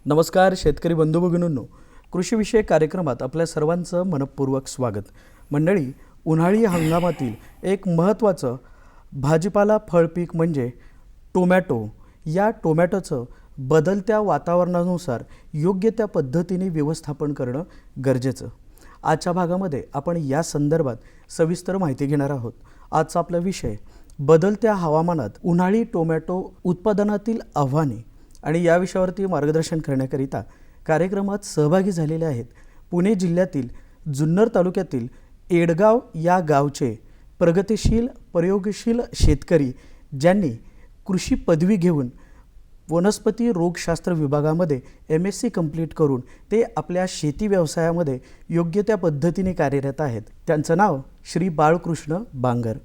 नमस्कार शेतकरी बंधू भगिनींनो, कृषीविषयक कार्यक्रमात आपल्या सर्वांचं मनपूर्वक स्वागत. मंडळी, उन्हाळी हंगामातील एक महत्त्वाचं भाजीपाला फळपीक म्हणजे टोमॅटो. या टोमॅटोचं बदलत्या वातावरणानुसार योग्य त्या पद्धतीने व्यवस्थापन करणं गरजेचं. आजच्या भागामध्ये आपण या संदर्भात सविस्तर माहिती घेणार आहोत. आजचा आपला विषय बदलत्या हवामानात उन्हाळी टोमॅटो उत्पादनातील आव्हाने, आणि या विषयावरती मार्गदर्शन करण्याकरिता कार्यक्रमात सहभागी झालेले आहेत पुणे जिल्ह्यातील जुन्नर तालुक्यातील एडगाव या गावचे प्रगतिशील प्रयोगशील शेतकरी, ज्यांनी कृषी पदवी घेऊन वनस्पती रोगशास्त्र विभागामध्ये MSc कंप्लीट करून ते आपल्या शेती व्यवसायामध्ये योग्य त्या पद्धतीने कार्यरत आहेत. त्यांचं नाव श्री बाळकृष्ण बांगर.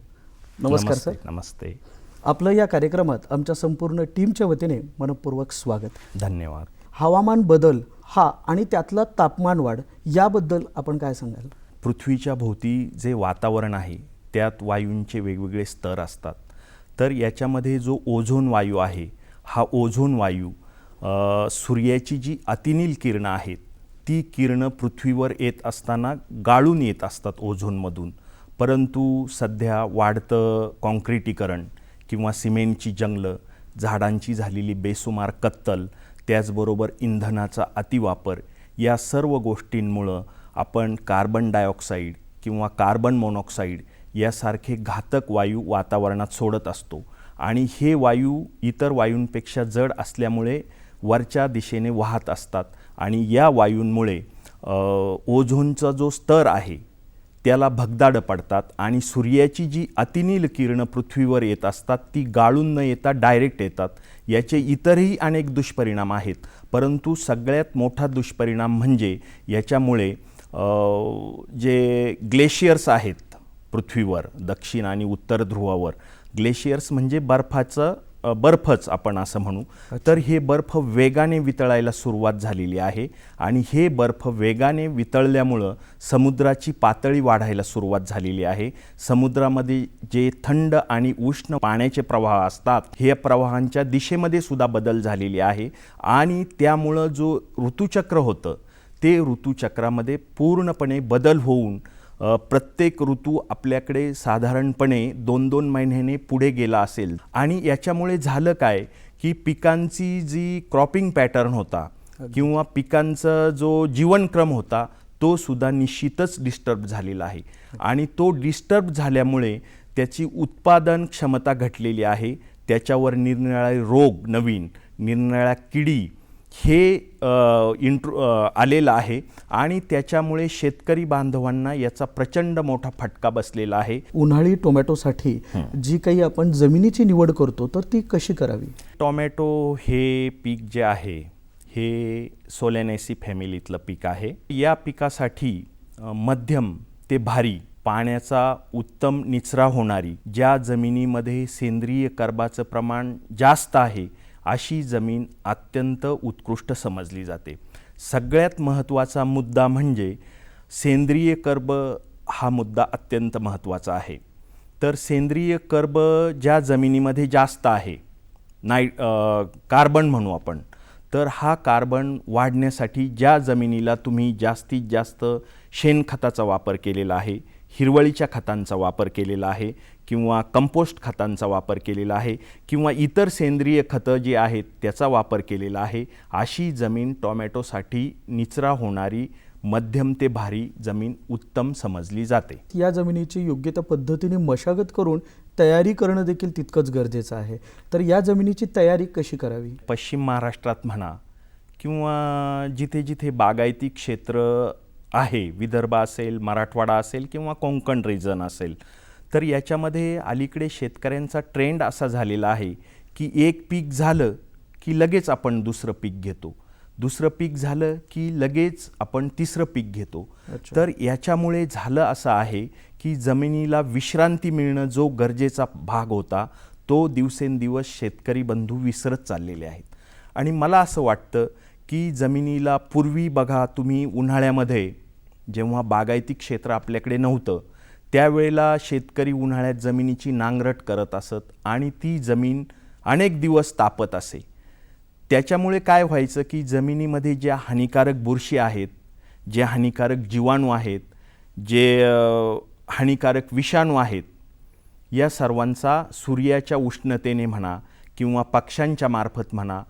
नमस्कार सर. नमस्ते. आपलं या कार्यक्रमात आमच्या संपूर्ण टीमच्या वतीने मनपूर्वक स्वागत. धन्यवाद. हवामान बदल हा आणि त्यातला तापमान वाढ याबद्दल आपण काय सांगाल? पृथ्वीच्या भोवती जे वातावरण आहे त्यात वायूंचे वेगवेगळे स्तर असतात. तर याच्यामध्ये जो ओझोन वायू आहे, हा ओझोन वायू सूर्याची जी अतिनील किरणं आहेत ती किरणं पृथ्वीवर येत असताना गाळून येत असतात ओझोनमधून. परंतु सध्या वाढतं कॉन्क्रिटीकरण किंवा सिमेंटची जंगलं, झाडांची झालेली बेसुमार कत्तल, त्याचबरोबर इंधनाचा अतिवापर, या सर्व गोष्टींमुळं आपण कार्बन डायऑक्साईड किंवा कार्बन मोनॉक्साईड यासारखे घातक वायू वातावरणात सोडत असतो. आणि हे वायू इतर वायूंपेक्षा जड असल्यामुळे वरच्या दिशेने वाहत असतात आणि या वायूंमुळे ओझोनचा जो स्तर आहे त्याला भगदाडं पडतात आणि सूर्याची जी अतिनील किरणं पृथ्वीवर येत असतात ती गाळून न येता डायरेक्ट येतात. याचे इतरही अनेक दुष्परिणाम आहेत, परंतु सगळ्यात मोठा दुष्परिणाम म्हणजे याच्यामुळे जे ग्लेशियर्स आहेत पृथ्वीवर, दक्षिण आणि उत्तर ध्रुवावर, ग्लेशियर्स म्हणजे बर्फच आपण असं म्हणू. तर हे बर्फ वेगाने वितळायला सुरुवात झालेली आहे आणि हे बर्फ वेगाने वितळल्यामुळं समुद्राची पातळी वाढायला सुरुवात झालेली आहे. समुद्रामध्ये जे थंड आणि उष्ण पाण्याचे प्रवाह असतात, हे प्रवाहांच्या दिशेमध्ये सुद्धा बदल झालेले आहे आणि त्यामुळं जो ऋतुचक्र होतं ते ऋतुचक्रामध्ये पूर्णपणे बदल होऊन प्रत्येक ऋतू आपल्याकडे साधारणपणे 2-2 महिन्याने पुढे गेला असेल. आणि याच्यामुळे झालं काय की पिकांची जी क्रॉपिंग पॅटर्न होता किंवा पिकांचा जो जीवनक्रम होता तो सुद्धा निश्चितच डिस्टर्ब झालेला आहे. आणि तो डिस्टर्ब झाल्यामुळे त्याची उत्पादन क्षमता घटलेली आहे. त्याच्यावर निरनिराळे रोग, नवीन निरनिराळ्या किडी हे आलेलं आहे आणि त्याच्यामुळे शेतकरी बांधवांना याचा प्रचंड मोठा फटका बसलेला आहे. उन्हाळी टोमॅटोसाठी जी काही आपण जमिनीची निवड करतो तर ती कशी करावी? टोमॅटो हे पीक जे आहे हे सोलॅनेसी फॅमिलीतलं पीक आहे. या पिकासाठी मध्यम ते भारी पाण्याचा उत्तम निचरा होणारी, ज्या जमिनीमध्ये सेंद्रिय कर्बाचं प्रमाण जास्त आहे अशी जमीन अत्यंत उत्कृष्ट समजली जाते. सगळ्यात महत्त्वाचा मुद्दा म्हणजे सेंद्रिय कर्ब हा मुद्दा अत्यंत महत्त्वाचा आहे. तर सेंद्रिय कर्ब ज्या जमिनीमध्ये जास्त आहे, कार्बन म्हणू आपण, तर हा कार्बन वाढण्यासाठी ज्या जमिनीला तुम्ही जास्तीत जास्त शेणखताचा वापर केलेला आहे, हिरवळीच्या खतांचा वापर केलेला आहे किंवा कंपोस्ट खतांचा वापर केलेला आहे किंवा इतर सेंद्रिय खतं जी आहेत त्याचा वापर केलेला आहे, अशी जमीन टोमॅटोसाठी निचरा होणारी मध्यम ते भारी जमीन उत्तम समजली जाते. या जमिनीची योग्य त्या पद्धतीने मशागत करून तयारी करणं देखील तितकंच गरजेचं आहे. तर या जमिनीची तयारी कशी करावी? पश्चिम महाराष्ट्रात म्हणा किंवा जिथे जिथे बागायती क्षेत्र आहे, विदर्भ असेल, मराठवाडा असेल किंवा कोकण रिजन असेल, तर याच्यामध्ये अलीकडे शेतकऱ्यांचा ट्रेंड असा झालेला आहे की एक पीक झालं की लगेच आपण दुसरं पीक घेतो, दुसरं पीक झालं की लगेच आपण तिसरं पीक घेतो. तर याच्यामुळे झालं असं आहे की जमिनीला विश्रांती मिळणं जो गरजेचा भाग होता तो दिवसेंदिवस शेतकरी बंधू विसरत चाललेले आहेत. आणि मला असं वाटतं की जमिनीला पूर्वी बघा तुम्ही उन्हाळ्यामध्ये जेव्हा बागायती क्षेत्र आपल्याकडे नव्हतं त्यावेळेला शेतकरी उन्हाळ्यात जमिनीची नांगरट करत असत आणि ती जमीन अनेक दिवस तापत असे. त्याच्यामुळे काय व्हायचं की जमिनीमध्ये ज्या हानिकारक बुरशी आहेत, जे हानिकारक जीवाणू आहेत, जे हानिकारक विषाणू आहेत, या सर्वांचा सूर्याच्या उष्णतेने म्हणा किंवा पक्ष्यांच्या मार्फत म्हणा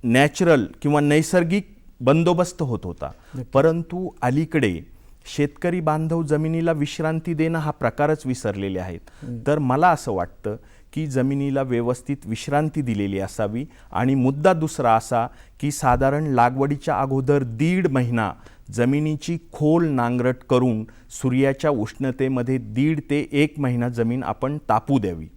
नॅचरल किंवा नैसर्गिक बंदोबस्त होत होता. परंतु अलीकडे शेतकरी बांधव जमिनीला विश्रांती देणं हा प्रकारच विसरलेले आहेत. तर मला असं वाटतं की जमिनीला व्यवस्थित विश्रांती दिलेली असावी. आणि मुद्दा दुसरा असा की साधारण लागवडीच्या अगोदर 1.5 महिना जमिनीची खोल नांगरट करून सूर्याच्या उष्णतेमध्ये 1.5 ते 1 महिना जमीन आपण तापू द्यावी.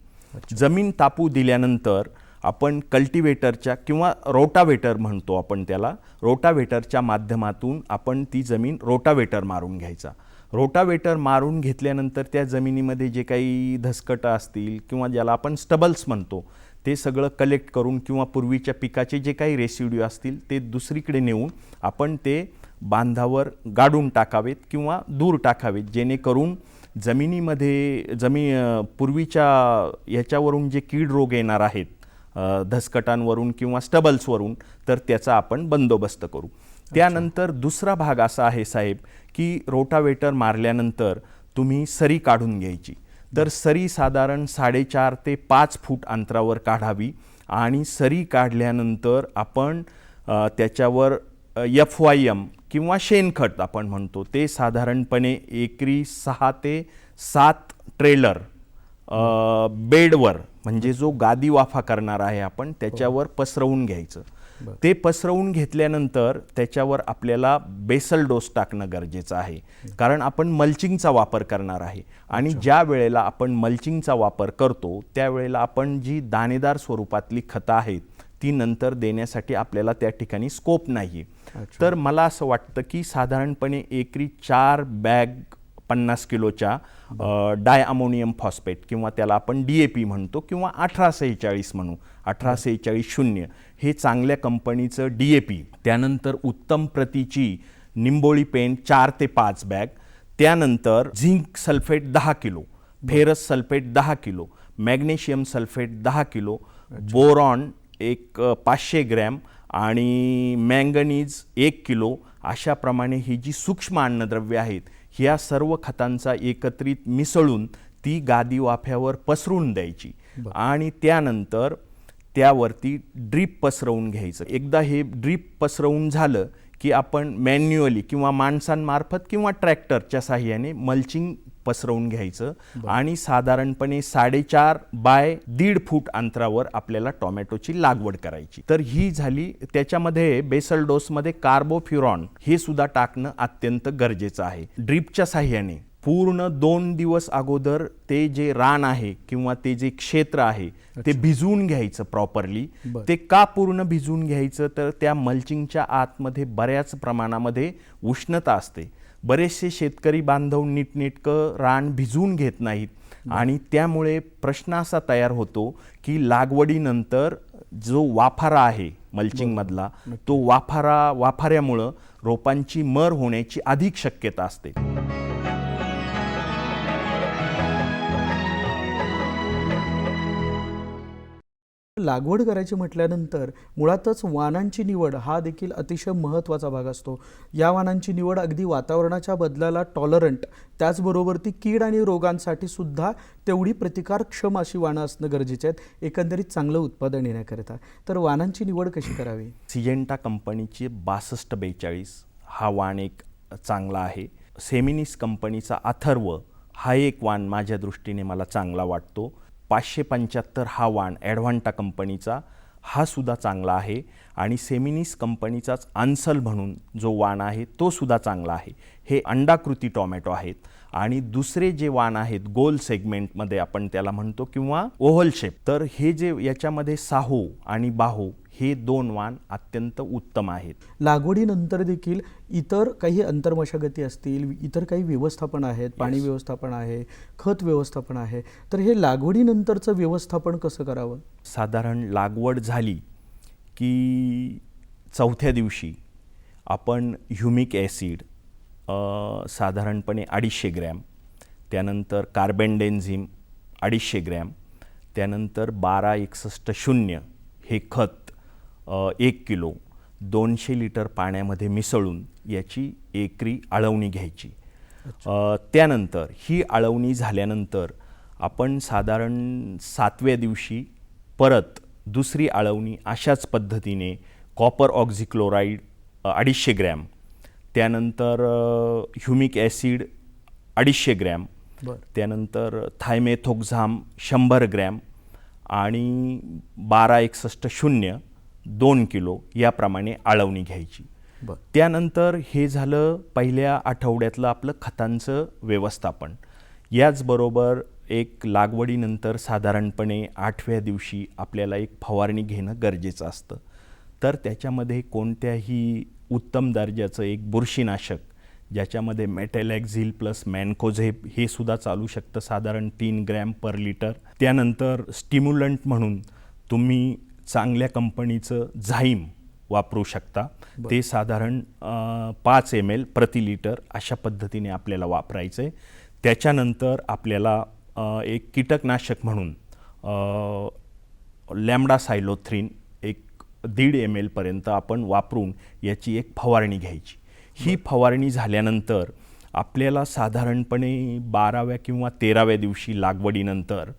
जमीन तापू दिल्यानंतर आपण कल्टिवेटरच्या किंवा रोटावेटर म्हणतो आपण त्याला, रोटावेटरच्या माध्यमातून आपण ती जमीन रोटावेटर मारून घ्यायचा. रोटावेटर मारून घेतल्यानंतर त्या जमिनीमध्ये जे काही धसकटं असतील किंवा ज्याला आपण स्टबल्स म्हणतो ते सगळं कलेक्ट करून किंवा पूर्वीच्या पिकाचे जे काही रेसिड्यू असतील ते दुसरीकडे नेऊन आपण ते बांधावर गाडून टाकावेत किंवा दूर टाकावेत, जेणेकरून जमिनीमध्ये पूर्वीच्या याच्यावरून जे कीड रोग येणार आहेत धसकटांवरून किंवा स्टबल्सवरून, तर त्याचा आपण बंदोबस्त करू. त्यानंतर दुसरा भाग असा आहे साहेब की रोटावेटर मारल्यानंतर तुम्ही सरी काढून घ्यायची. तर सरी साधारण 4.5 ते 5 फूट अंतरावर काढावी आणि सरी काढल्यानंतर आपण त्याच्यावर FYM किंवा शेणखत आपण म्हणतो ते साधारणपणे एकरी 6 ते 7 ट्रेलर बेडवर म्हणजे जो गादी वाफा करणार आहे आपण त्याच्यावर पसरवून घ्यायचं. ते पसरवून घेतल्यानंतर त्याच्यावर आपल्याला बेसल डोस टाकणं गरजेचं आहे, कारण आपण मल्चिंगचा वापर करणार आहे. आणि ज्या वेळेला आपण मल्चिंगचा वापर करतो त्यावेळेला आपण जी दाणेदार स्वरूपातली खतं आहेत ती नंतर देण्यासाठी आपल्याला त्या ठिकाणी स्कोप नाही. तर मला असं वाटतं की साधारणपणे एकरी 4 बॅग 50 किलोच्या डाय अमोनियम फॉस्फेट किंवा त्याला आपण DAP म्हणतो किंवा 1846 म्हणू, 1846-0 हे चांगल्या कंपनीचं DAP. त्यानंतर उत्तम प्रतीची निंबोळी पेंट 4 ते 5 बॅग. त्यानंतर zinc sulphate 10 kilo, ferrous sulphate 10 kilo, magnesium sulphate 10 kilo, boron एक 500 ग्रॅम आणि मँगनीज 1 किलो. अशाप्रमाणे ही जी सूक्ष्म अन्नद्रव्ये आहेत ह्या सर्व खतांचा एकत्रित मिसळून ती गादी वाफ्यावर पसरून द्यायची आणि त्यानंतर त्यावरती ड्रीप पसरवून घ्यायचं. एकदा हे ड्रीप पसरवून झालं की आपण मॅन्युअली किंवा माणसांमार्फत किंवा ट्रॅक्टरच्या साहाय्याने मल्चिंग पसरवून घ्यायचं आणि साधारणपणे 4.5 बाय 1.5 फूट अंतरावर आपल्याला टोमॅटोची लागवड करायची. तर ही झाली. त्याच्यामध्ये बेसल डोसमध्ये कार्बोफ्युरॉन हे सुद्धा टाकणं अत्यंत गरजेचं आहे. ड्रीपच्या साहाय्याने पूर्ण 2 दिवस अगोदर ते जे रान आहे किंवा ते जे क्षेत्र आहे ते भिजवून घ्यायचं प्रॉपरली. ते का पूर्ण भिजवून घ्यायचं तर त्या मल्चिंगच्या आतमध्ये बऱ्याच प्रमाणामध्ये उष्णता असते. बरेचसे शेतकरी बांधव नीटनेटकं रान भिजवून घेत नाहीत आणि त्यामुळे प्रश्न असा तयार होतो की लागवडीनंतर जो वाफारा आहे मल्चिंगमधला तो वाफाऱ्यामुळं रोपांची मर होण्याची अधिक शक्यता असते. लागवड करायची म्हटल्यानंतर मुळातच वाणांची निवड हा देखील अतिशय महत्त्वाचा भाग असतो. या वाणांची निवड अगदी वातावरणाच्या बदलाला टॉलरंट, त्याचबरोबर ती कीड आणि रोगांसाठी सुद्धा तेवढी प्रतिकारक्षम अशी वाणं असणं गरजेचे आहेत, एकंदरीत चांगलं उत्पादन येण्याकरिता. तर वाणांची निवड कशी करावी? सिजेंटा कंपनीची 6242 हा वाण एक चांगला आहे. सेमिनिस कंपनीचा अथर्व हा एक वाण माझ्या दृष्टीने मला चांगला वाटतो. 575 हा वाण ॲडव्हान्टा कंपनीचा हा सुद्धा चांगला आहे आणि सेमिनिस कंपनीचाच आन्सल म्हणून जो वाण आहे तो सुद्धा चांगला आहे. हे अंडाकृती टोमॅटो आहेत. आणि दुसरे जे वाण आहेत गोल सेगमेंटमध्ये आपण त्याला म्हणतो किंवा ओव्हल शेप, तर हे जे याच्यामध्ये साहो आणि बाहो हे 2 वाण अत्यंत उत्तम आहेत. लागवडीनंतर देखील इतर काही अंतर्मशागती असतील, इतर काही व्यवस्थापन आहेत, पाणी व्यवस्थापन आहे, खत व्यवस्थापन आहे, तर हे लागवडीनंतरचं व्यवस्थापन कसं करावं? साधारण लागवड झाली की 4थ्या दिवशी आपण ह्युमिक ॲसिड साधारणपणे 250 ग्रॅम, त्यानंतर कार्बेंडेन्झिम 250 ग्रॅम, त्यानंतर 1261 हे खत 1 किलो 200 लिटर पाण्यामध्ये मिसळून याची एकरी आळवणी घ्यायची. त्यानंतर ही आळवणी झाल्यानंतर आपण साधारण 7व्या दिवशी परत दुसरी आळवणी अशाच पद्धतीने कॉपर ऑक्झिक्लोराईड 250 ग्रॅम, त्यानंतर ह्युमिक ॲसिड 250 ग्रॅम, त्यानंतर थायमेथोक्झाम 100 ग्रॅम आणि 1261 2 किलो याप्रमाणे आळवणी घ्यायची. त्यानंतर हे झालं पहिल्या आठवड्यातलं आपलं खतांचं व्यवस्थापन. याचबरोबर एक लागवडीनंतर साधारणपणे 8व्या दिवशी आपल्याला एक फवारणी घेणं गरजेचं असतं. तर त्याच्यामध्ये कोणत्याही उत्तम दर्जाचं एक बुरशीनाशक ज्याच्यामध्ये मेटॅलॅक्झिल प्लस मॅनकोझेब हे सुद्धा चालू शकतं साधारण 3 ग्रॅम पर लिटर. त्यानंतर स्टिम्युलंट म्हणून तुम्ही चांगल्या कंपनीचं झाईम वापरू शकता. ते साधारण 5 ml प्रति लिटर अशा पद्धतीने आपल्याला वापरायचं आहे. त्याच्यानंतर आपल्याला एक कीटकनाशक म्हणून लॅम्डासायलोथ्रिन एक 1.5 ml पर्यंत आपण वापरून याची एक फवारणी घ्यायची. ही फवारणी झाल्यानंतर आपल्याला साधारणपणे 12व्या किंवा 13व्या दिवशी लागवडीनंतर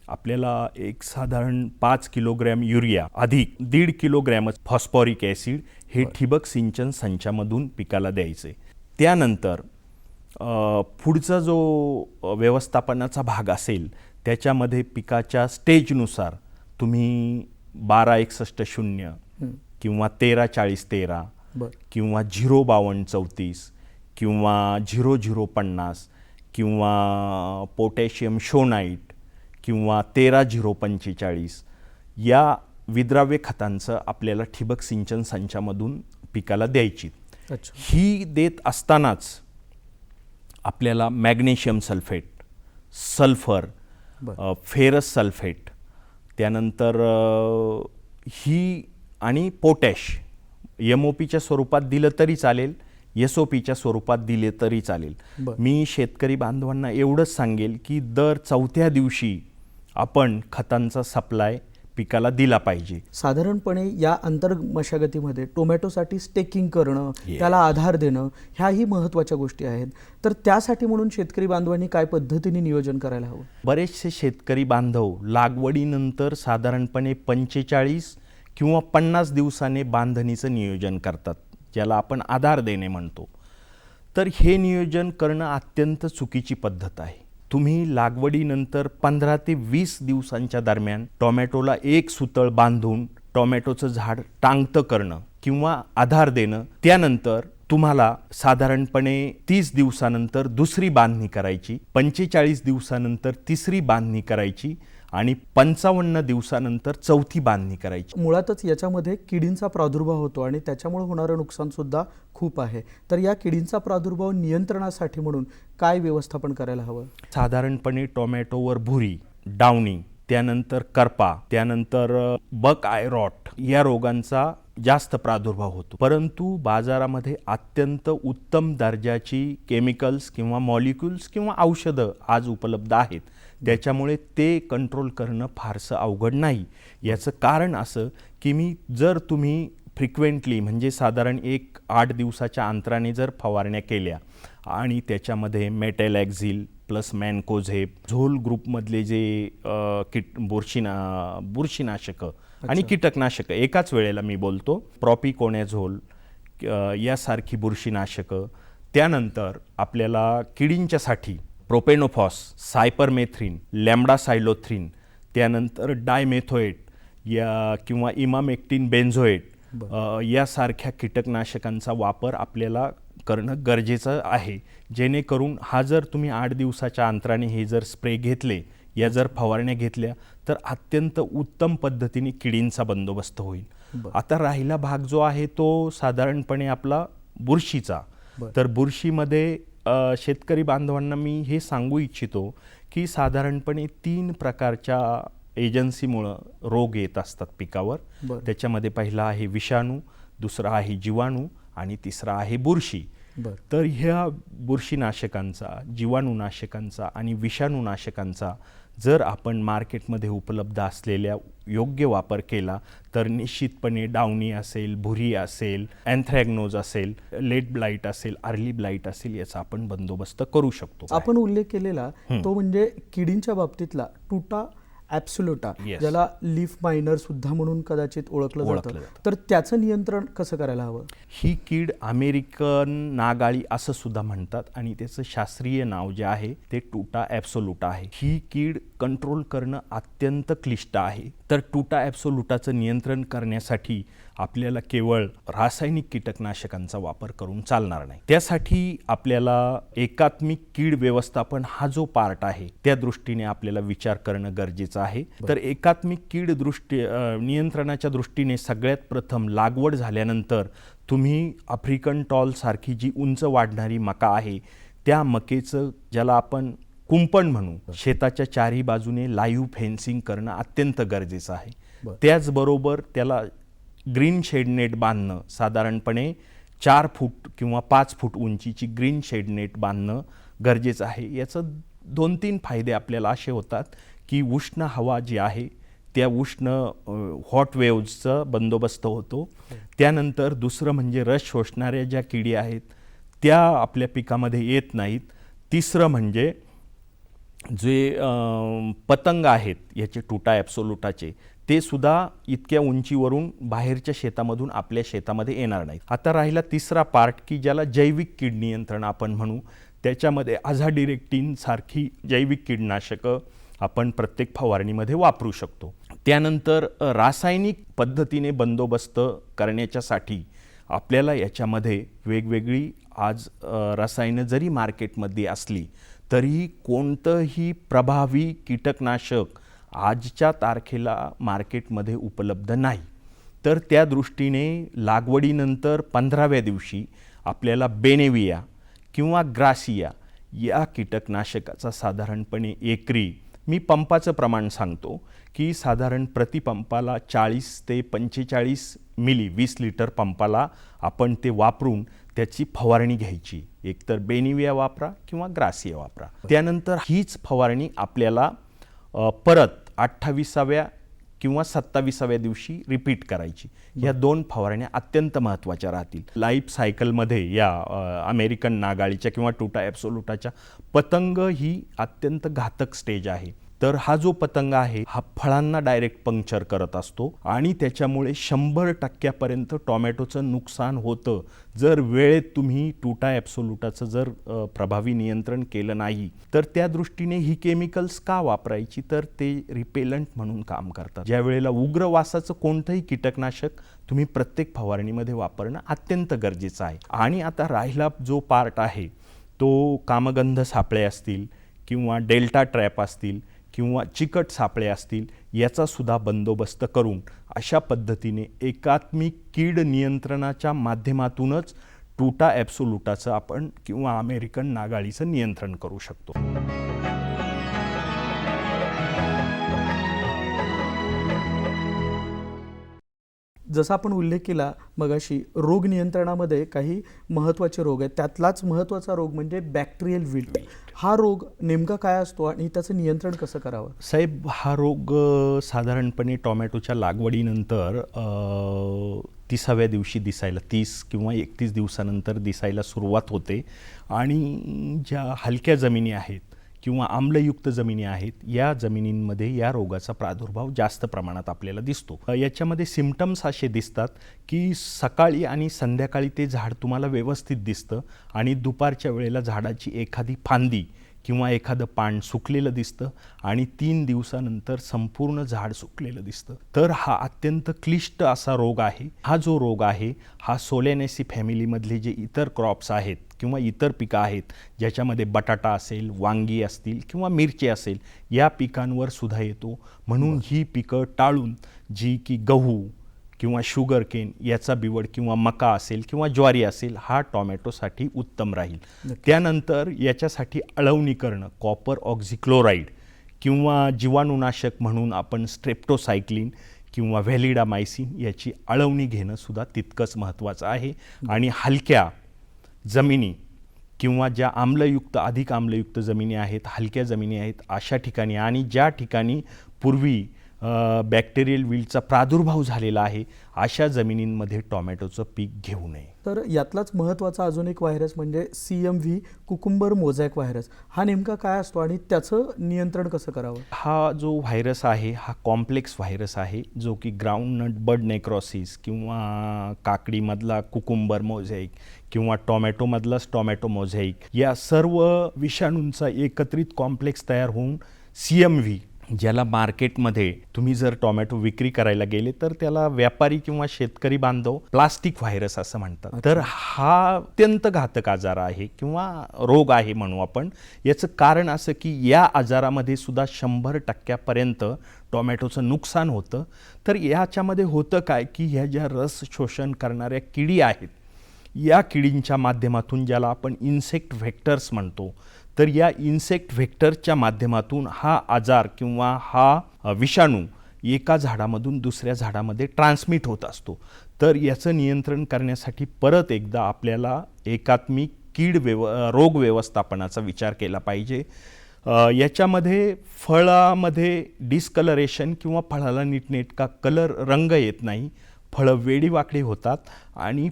आपल्याला एक साधारण 5 किलोग्रॅम युरिया अधिक 1.5 किलोग्रॅमच फॉस्फॉरिक ॲसिड हे ठिबक सिंचन संचामधून पिकाला द्यायचे. त्यानंतर पुढचा जो व्यवस्थापनाचा भाग असेल त्याच्यामध्ये पिकाच्या स्टेजनुसार तुम्ही 1261 किंवा 1340-13 किंवा 052-34 किंवा 0050 किंवा पोटॅशियम शोनाईट किंवा 13-045 या विद्राव्य खतांचं आपल्याला ठिबक सिंचन संचामधून पिकाला द्यायची. ही देत असतानाच आपल्याला magnesium sulphate, sulphur, ferrous sulphate, त्यानंतर ही आणि पोटॅश MOPच्या स्वरूपात दिलं तरी चालेल, SOPच्या स्वरूपात दिले तरी चालेल. मी शेतकरी बांधवांना एवढंच सांगेल की दर 4थ्या दिवशी आपण खतांचा सप्लाय पिकाला दिला पाहिजे. साधारणपणे या आंतरमशागतीमध्ये टोमॅटोसाठी स्टेकिंग करणं, त्याला आधार देणं ह्याही महत्त्वाच्या गोष्टी आहेत. तर त्यासाठी म्हणून शेतकरी बांधवांनी काय पद्धतीने नियोजन करायला हवं? बरेचसे शेतकरी बांधव लागवडीनंतर साधारणपणे 45 किंवा 50 दिवसाने बांधणीचं नियोजन करतात, ज्याला आपण आधार देणे म्हणतो. तर हे नियोजन करणं अत्यंत चुकीची पद्धत आहे. तुम्ही लागवडीनंतर 15 ते 20 दिवसांच्या दरम्यान टोमॅटोला एक सुतळ बांधून टोमॅटोचं झाड टांगतं करणं किंवा आधार देणं. त्यानंतर तुम्हाला साधारणपणे 30 दिवसानंतर दुसरी बांधणी करायची, 45 दिवसानंतर तिसरी बांधणी करायची आणि 55 दिवसानंतर चौथी बांधणी करायची. मुळातच याच्यामध्ये किडींचा प्रादुर्भाव होतो आणि त्याच्यामुळे होणारं नुकसान सुद्धा खूप आहे. तर या किडींचा प्रादुर्भाव नियंत्रणासाठी म्हणून काय व्यवस्थापन करायला हवं? साधारणपणे टोमॅटोवर भुरी, डाउनी, त्यानंतर करपा, त्यानंतर बक आय रॉट या रोगांचा जास्त प्रादुर्भाव होतो. परंतु बाजारामध्ये अत्यंत उत्तम दर्जाची केमिकल्स किंवा मॉलिक्युल्स किंवा औषधं आज उपलब्ध आहेत. त्याच्यामुळे ते कंट्रोल करणं फारसं अवघड नाही. याचं कारण असं की जर तुम्ही फ्रिक्वेंटली म्हणजे साधारण 8 दिवसाच्या अंतराने जर फवारण्या केल्या आणि त्याच्यामध्ये मेटॅलॅक्झिल प्लस मॅनकोझेब, झोल ग्रुपमधले जे बुरशीनाशकं आणि कीटकनाशकं एकाच वेळेला मी बोलतो, प्रॉपिकोनॅझोल यासारखी बुरशीनाशकं, त्यानंतर आपल्याला किडींच्यासाठी प्रोपेनोफॉस, सायपरमेथ्रिन, लॅम्डासायलोथ्रिन, त्यानंतर डायमेथोएट या किंवा इमामेक्टिन बेन्झोएट यासारख्या कीटकनाशकांचा वापर आपल्याला करणं गरजेचं आहे, जेणेकरून हा जर तुम्ही 8 दिवसाच्या अंतराने हे जर स्प्रे घेतले, या जर फवारण्या घेतल्या तर अत्यंत उत्तम पद्धतीने किडींचा बंदोबस्त होईल. आता राहिला भाग जो आहे तो साधारणपणे आपला बुरशीचा. तर बुरशीमध्ये शेतकरी बांधवांना मी हे सांगू इच्छितो की साधारणपणे 3 प्रकारच्या एजन्सीमुळं रोग येत असतात पिकावर. त्याच्यामध्ये पहिला आहे विषाणू, दुसरा आहे जीवाणू आणि तिसरा आहे बुरशी. तर ह्या बुरशीनाशकांचा, जीवाणूनाशकांचा आणि विषाणूनाशकांचा जर आपण मार्केटमध्ये उपलब्ध असलेल्या योग्य वापर केला तर निश्चितपणे डावणी असेल, भुरी असेल, अँथ्रॅग्नोज असेल, लेट ब्लाइट असेल, अर्ली ब्लाइट असेल, याचा आपण बंदोबस्त करू शकतो. आपण उल्लेख केलेला तो म्हणजे किडींच्या बाबतीतला टुटा ॲब्सोल्युटा, ज्याला लीफ मायनर सुद्धा म्हणून कदाचित ओळखलं जातं. तर त्याचं नियंत्रण कसं करायला हवं? ही कीड अमेरिकन नागाळी असं सुद्धा म्हणतात आणि त्याचं शास्त्रीय नाव जे आहे ते टुटा ॲब्सोल्युटा आहे. ही कीड कंट्रोल करणं अत्यंत क्लिष्ट आहे. तर टुटा ॲब्सोल्युटाचं नियंत्रण करण्यासाठी आपल्याला केवळ रासायनिक कीटकनाशकांचा वापर करून चालणार नाही. त्यासाठी आपल्याला एकात्मिक कीड व्यवस्थापन हा जो पार्ट आहे त्या दृष्टीने आपल्याला विचार करणं गरजेचं आहे. तर एकात्मिक कीड नियंत्रणाच्या दृष्टीने सगळ्यात प्रथम लागवड झाल्यानंतर तुम्ही आफ्रिकन टॉल सारखी जी उंच वाढणारी मका आहे त्या मकेचं, ज्याला आपण कुंपण म्हणू, शेताच्या चारही बाजूने लाईव्ह फेन्सिंग करणं अत्यंत गरजेचं आहे. त्याचबरोबर त्याला ग्रीन शेड नेट बांधणं, साधारणपणे 4 फूट किंवा 5 फूट उंचीची ग्रीन शेड नेट बांधणं गरजेचं आहे. याचं 2-3 फायदे आपल्याला असे होतात की उष्ण हवा जी आहे त्या उष्ण हॉट वेव्हजचा बंदोबस्त होतो. त्यानंतर दुसरं म्हणजे रस शोषणाऱ्या ज्या किडी आहेत त्या आपल्या पिकामध्ये येत नाहीत. तिसरं म्हणजे जे पतंग आहेत याचे टुटा ॲब्सोल्युटाचे, ते सुद्धा इतक्या उंचीवरून बाहेरच्या शेतामधून आपल्या शेतामध्ये येणार नाहीत. आता राहिला तिसरा पार्ट की ज्याला जैविक कीड नियंत्रण आपण म्हणू. त्याच्यामध्ये आझाडिरेक्टिन सारखी जैविक कीडनाशकं आपण प्रत्येक फवारणीमध्ये वापरू शकतो. त्यानंतर रासायनिक पद्धतीने बंदोबस्त करण्याच्यासाठी आपल्याला याच्यामध्ये वेगवेगळी आज रसायनं जरी मार्केटमध्ये असली तरीही कोणतंही प्रभावी कीटकनाशक आजच्या तारखेला मार्केटमध्ये उपलब्ध नाही. तर त्या दृष्टीने लागवडीनंतर 15व्या दिवशी आपल्याला बेनेविया किंवा ग्रासिया या कीटकनाशकाचा साधारणपणे एकरी, मी पंपाचं प्रमाण सांगतो की साधारण प्रतिपंपाला 40 ते 45 मिली 20 लिटर पंपाला आपण ते वापरून त्याची फवारणी घ्यायची. एकतर बेनिविया वापरा किंवा ग्रासिया वापरा. त्यानंतर हीच फवारणी आपल्याला परत 28व्या किंवा 27व्या दिवशी रिपीट करायची. या 2 फवारण्या अत्यंत महत्त्वाच्या राहतील. लाईफ सायकलमध्ये या अमेरिकन नागाळीच्या किंवा टुटा ॲब्सोल्युटाच्या पतंग ही अत्यंत घातक स्टेज आहे. तर हा जो पतंग आहे हा फळांना डायरेक्ट पंक्चर करत असतो आणि त्याच्यामुळे 100% टोमॅटोचं नुकसान होतं जर वेळेत तुम्ही टुटा ॲब्सोल्युटाचं जर प्रभावी नियंत्रण केलं नाही. तर त्या दृष्टीने ही केमिकल्स का वापरायची, तर ते रिपेलंट म्हणून काम करतात. ज्या वेळेला उग्र वासाचं कोणतंही कीटकनाशक तुम्ही प्रत्येक फवारणीमध्ये वापरणं अत्यंत गरजेचं आहे. आणि आता राहिला जो पार्ट आहे तो कामगंध सापळे असतील किंवा डेल्टा ट्रॅप असतील किंवा चिकट सापळे असतील, याचा सुद्धा बंदोबस्त करून अशा पद्धतीने एकात्मिक कीड नियंत्रणाच्या माध्यमातूनच टुटा ॲब्सोल्युटाचं आपण किंवा अमेरिकन नागाळीचं नियंत्रण करू शकतो. जसा आपण उल्लेख केला मगाशी, रोग नियंत्रणामध्ये काही महत्त्वाचे रोग आहेत. त्यातलाच महत्त्वाचा रोग म्हणजे बॅक्टेरियल विल्ट. हा रोग नेमका काय असतो आणि त्याचं नियंत्रण कसं करावं? साहेब, हा रोग साधारणपणे टोमॅटोच्या लागवडीनंतर 30व्या दिवशी दिसायला, 30 किंवा 31 दिवसानंतर दिसायला सुरुवात होते आणि ज्या हलक्या जमिनी आहेत किंवा आम्लयुक्त जमिनी आहेत या जमिनींमध्ये या रोगाचा प्रादुर्भाव जास्त प्रमाणात आपल्याला दिसतो. याच्यामध्ये सिम्पटम्स असे दिसतात की सकाळी आणि संध्याकाळी ते झाड तुम्हाला व्यवस्थित दिसतं आणि दुपारच्या वेळेला झाडाची एखादी फांदी किंवा एखादं पान सुकलेलं दिसतं आणि 3 दिवसानंतर संपूर्ण झाड सुकलेलं दिसतं. तर हा अत्यंत क्लिष्ट असा रोग आहे. हा जो रोग आहे हा सोलेनेसी फॅमिलीमधले जे इतर क्रॉप्स आहेत किंवा इतर पिकं आहेत, ज्याच्यामध्ये बटाटा असेल, वांगी असतील किंवा मिरची असेल, या पिकांवर सुद्धा येतो. म्हणून ही पिकं टाळून जी की गहू किंवा शुगर केन याचा बिवड किंवा मका असेल किंवा ज्वारी असेल, हा टॉमॅटोसाठी उत्तम राहील. त्यानंतर याच्यासाठी अळवणी करणं, कॉपर ऑक्झिक्लोराईड किंवा जीवाणुनाशक म्हणून आपण स्ट्रेप्टोसायक्लिन किंवा व्हॅलिडामायसिन याची अळवणी घेणं सुद्धा तितकंच महत्त्वाचं आहे. आणि हलक्या जमिनी किंवा ज्या अधिक आम्लयुक्त जमिनी आहेत, हलक्या जमिनी आहेत, अशा ठिकाणी आणि ज्या ठिकाणी पूर्वी बॅक्टेरियल विल्टचा प्रादुर्भाव झालेला आहे, अशा जमिनींमध्ये टॉमॅटोचं पीक घेऊ नये. तर यातलाच महत्त्वाचा अजून एक व्हायरस म्हणजे CMV कुकुंबर मोझॅक व्हायरस. हा नेमका काय असतो आणि त्याचं नियंत्रण कसं करावं? हा जो व्हायरस आहे हा कॉम्प्लेक्स व्हायरस आहे, जो की ग्राउंडनट बड नेक्रॉसिस किंवा काकडीमधला कुकुंबर मोझॅइक किंवा टॉमॅटोमधलाच टॉमॅटो मोझॅइक या सर्व विषाणूंचा एकत्रित कॉम्प्लेक्स तयार होऊन CMV, ज्याला मार्केटमध्ये तुम्ही जर टॉमॅटो विक्री करायला गेले तर त्याला व्यापारी किंवा शेतकरी बांधव प्लास्टिक व्हायरस असं म्हणतात. तर हा अत्यंत घातक आजार आहे किंवा रोग आहे म्हणू आपण. याचं कारण असं की या आजारामध्ये सुद्धा 100% टॉमॅटोचं नुकसान होतं. तर याच्यामध्ये होतं काय की ह्या ज्या रस शोषण करणाऱ्या किडी आहेत, या किडींच्या माध्यमातून, ज्याला आपण इन्सेक्ट व्हेक्टर्स म्हणतो, तर या इन्सेक्ट व्हेक्टरच्या माध्यमातून हा आजार किंवा हा विषाणू एका झाडामधून दुसऱ्या झाडामध्ये ट्रान्समिट होत असतो. तर याचं नियंत्रण करण्यासाठी परत एकदा आपल्याला एकात्मिक रोग व्यवस्थापनाचा विचार केला पाहिजे. याच्यामध्ये फळामध्ये डिस्कलरेशन किंवा फळाला नीटनेटका रंग येत नाही, फळं वेडीवाकडी होतात आणि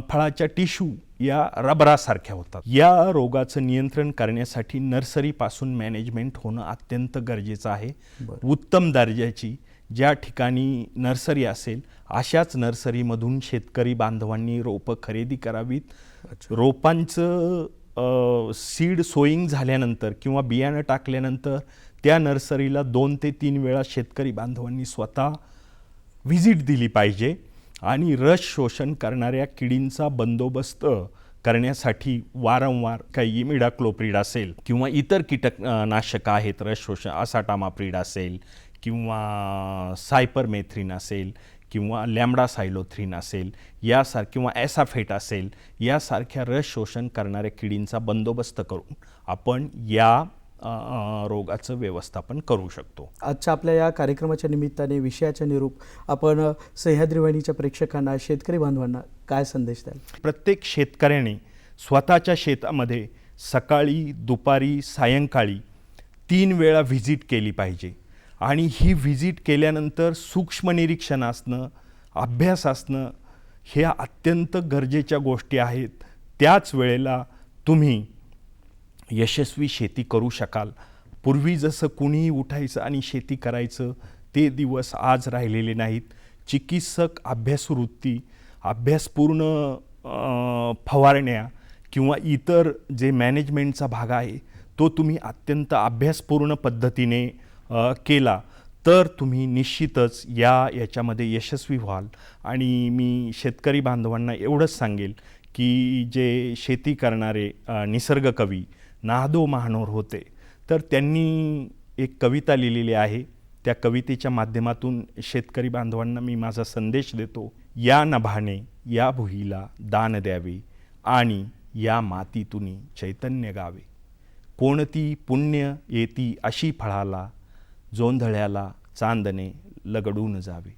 फळाच्या टिश्यू या रबरासारख्या होतात. या रोगाचं नियंत्रण करण्यासाठी नर्सरीपासून मॅनेजमेंट होणं अत्यंत गरजेचं आहे. उत्तम दर्जाची ज्या ठिकाणी नर्सरी असेल अशाच नर्सरीमधून शेतकरी बांधवांनी रोपं खरेदी करावीत. रोपांचं सीड सोईंग झाल्यानंतर किंवा बियाणं टाकल्यानंतर त्या नर्सरीला 2 ते 3 वेळा शेतकरी बांधवांनी स्वतः व्हिजिट दिली पाहिजे आणि रस शोषण करणाऱ्या किडींचा बंदोबस्त करण्यासाठी वारंवार काही इमिडाक्लोप्रिड असेल किंवा इतर कीटकनाशक आहेत रस शोषण, असाटामाप्रिड असेल किंवा सायपरमेथ्रिन असेल किंवा लॅम्डासायलोथ्रिन असेल किंवा ॲसाफेट असेल, यासारख्या रस शोषण करणाऱ्या किडींचा बंदोबस्त करून आपण या रोगाचं व्यवस्थापन करू शकतो. आजच्या आपल्या या कार्यक्रमाच्या निमित्ताने विषयाच्या निरूप आपण सह्याद्री वाहिनीच्या प्रेक्षकांना, शेतकरी बांधवांना काय संदेश द्याल? प्रत्येक शेतकऱ्याने स्वतःच्या शेतामध्ये सकाळी, दुपारी, सायंकाळी 3 वेळा व्हिजिट केली पाहिजे आणि ही व्हिजिट केल्यानंतर सूक्ष्म निरीक्षण असणं, अभ्यास असणं ह्या अत्यंत गरजेच्या गोष्टी आहेत. त्याच वेळेला तुम्ही यशस्वी शेती करू शकाल. पूर्वी जसं कुणीही उठायचं आणि शेती करायचं ते दिवस आज राहिलेले नाहीत. चिकित्सक अभ्यासवृत्ती, अभ्यासपूर्ण फवारण्या किंवा इतर जे मॅनेजमेंटचा भाग आहे तो तुम्ही अत्यंत अभ्यासपूर्ण पद्धतीने केला तर तुम्ही निश्चितच याच्यामध्ये यशस्वी व्हाल. आणि मी शेतकरी बांधवांना एवढंच सांगेल की जे शेती करणारे निसर्गकवी नाहदो महानोर होते, तर त्यांनी एक कविता लिहिलेली आहे. त्या कवितेच्या माध्यमातून शेतकरी बांधवांना मी माझा संदेश देतो. या नभाने या भुईला दान द्यावे आणि या मातीतून चैतन्य गावे. कोणती पुण्य येती अशी फळाला, जोंधळ्याला चांदणे लगडून जावे.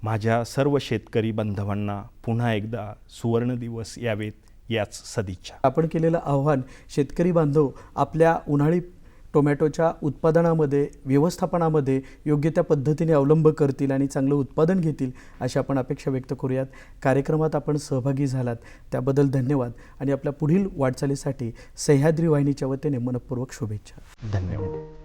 माझ्या सर्व शेतकरी बांधवांना पुन्हा एकदा सुवर्ण दिवस यावेत याच सदिच्छा. आपण केलेलं आव्हान शेतकरी बांधव आपल्या उन्हाळी टोमॅटोच्या उत्पादनामध्ये, व्यवस्थापनामध्ये योग्य त्या पद्धतीने अवलंब करतील आणि चांगलं उत्पादन घेतील अशी आपण अपेक्षा व्यक्त करूयात. कार्यक्रमात आपण सहभागी झालात त्याबद्दल धन्यवाद आणि आपल्या पुढील वाटचालीसाठी सह्याद्री वाहिनीच्या वतीने मनःपूर्वक शुभेच्छा. धन्यवाद.